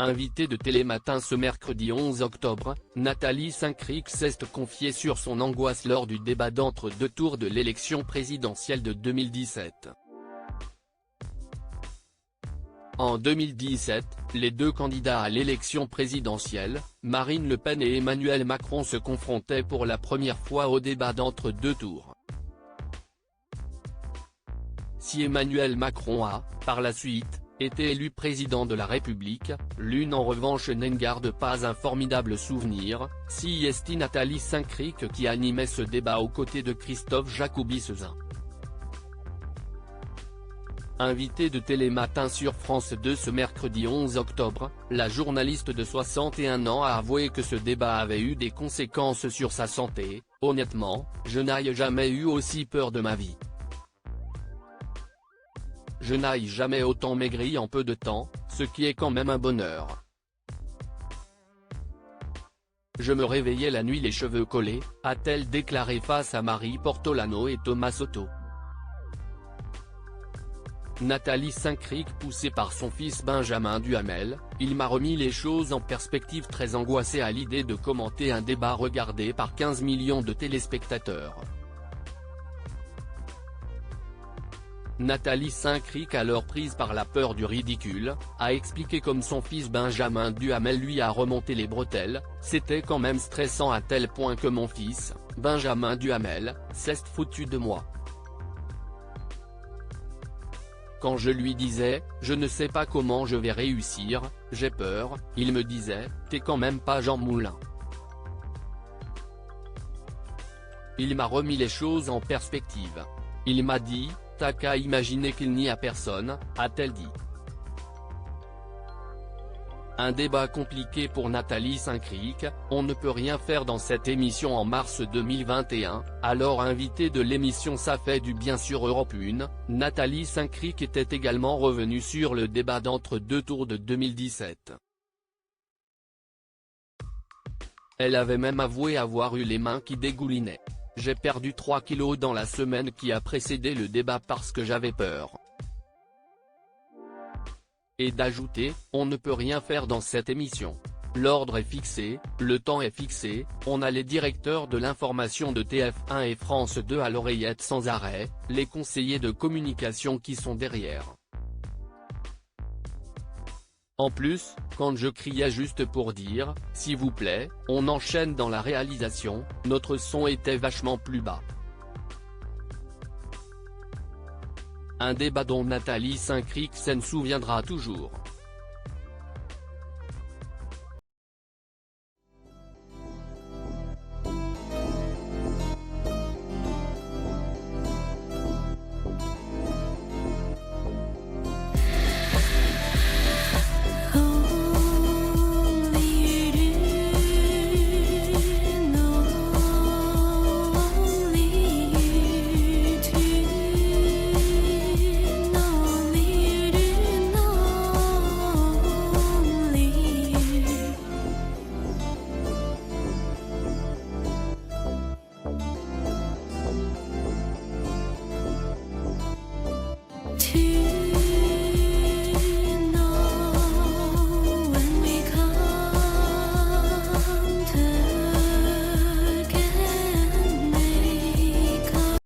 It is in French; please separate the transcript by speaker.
Speaker 1: Invitée de Télématin ce mercredi 11 octobre, Nathalie Saint-Cricq s'est confiée sur son angoisse lors du débat d'entre-deux tours de l'élection présidentielle de 2017. En 2017, les deux candidats à l'élection présidentielle, Marine Le Pen et Emmanuel Macron se confrontaient pour la première fois au débat d'entre-deux tours. Si Emmanuel Macron a, par la suite, été élu président de la République, l'une en revanche n'en garde pas un formidable souvenir, si est Nathalie Saint-Cricq qui animait ce débat aux côtés de Christophe Jacobi-Sezin. Invitée de Télématin sur France 2 ce mercredi 11 octobre, la journaliste de 61 ans a avoué que ce débat avait eu des conséquences sur sa santé. « Honnêtement, je n'ai jamais eu aussi peur de ma vie. Je n'ai jamais autant maigri en peu de temps, ce qui est quand même un bonheur. Je me réveillais la nuit les cheveux collés », a-t-elle déclaré face à Marie Portolano et Thomas Soto. Nathalie Saint-Cricq poussée par son fils Benjamin Duhamel, « Il m'a remis les choses en perspective, très angoissée à l'idée de commenter un débat regardé par 15 millions de téléspectateurs. » Nathalie Saint-Cricq, alors prise par la peur du ridicule, a expliqué comme son fils Benjamin Duhamel lui a remonté les bretelles. « C'était quand même stressant à tel point que mon fils, Benjamin Duhamel, s'est foutu de moi. Quand je lui disais, je ne sais pas comment je vais réussir, j'ai peur, il me disait, t'es quand même pas Jean Moulin. Il m'a remis les choses en perspective. Il m'a dit, t'as qu'à imaginer qu'il n'y a personne, a-t-elle dit. Un débat compliqué pour Nathalie Saint-Cricq. On ne peut rien faire dans cette émission en mars 2021, alors invitée de l'émission Ça fait du bien sur Europe 1, Nathalie Saint-Cricq était également revenue sur le débat d'entre-deux tours de 2017. Elle avait même avoué avoir eu les mains qui dégoulinaient. « J'ai perdu 3 kilos dans la semaine qui a précédé le débat parce que j'avais peur. » Et d'ajouter, on ne peut rien faire dans cette émission. L'ordre est fixé, le temps est fixé, on a les directeurs de l'information de TF1 et France 2 à l'oreillette sans arrêt, les conseillers de communication qui sont derrière. En plus, quand je criais juste pour dire « s'il vous plaît, on enchaîne dans la réalisation », notre son était vachement plus bas. Un débat dont Nathalie Saint-Cricq s'en souviendra toujours.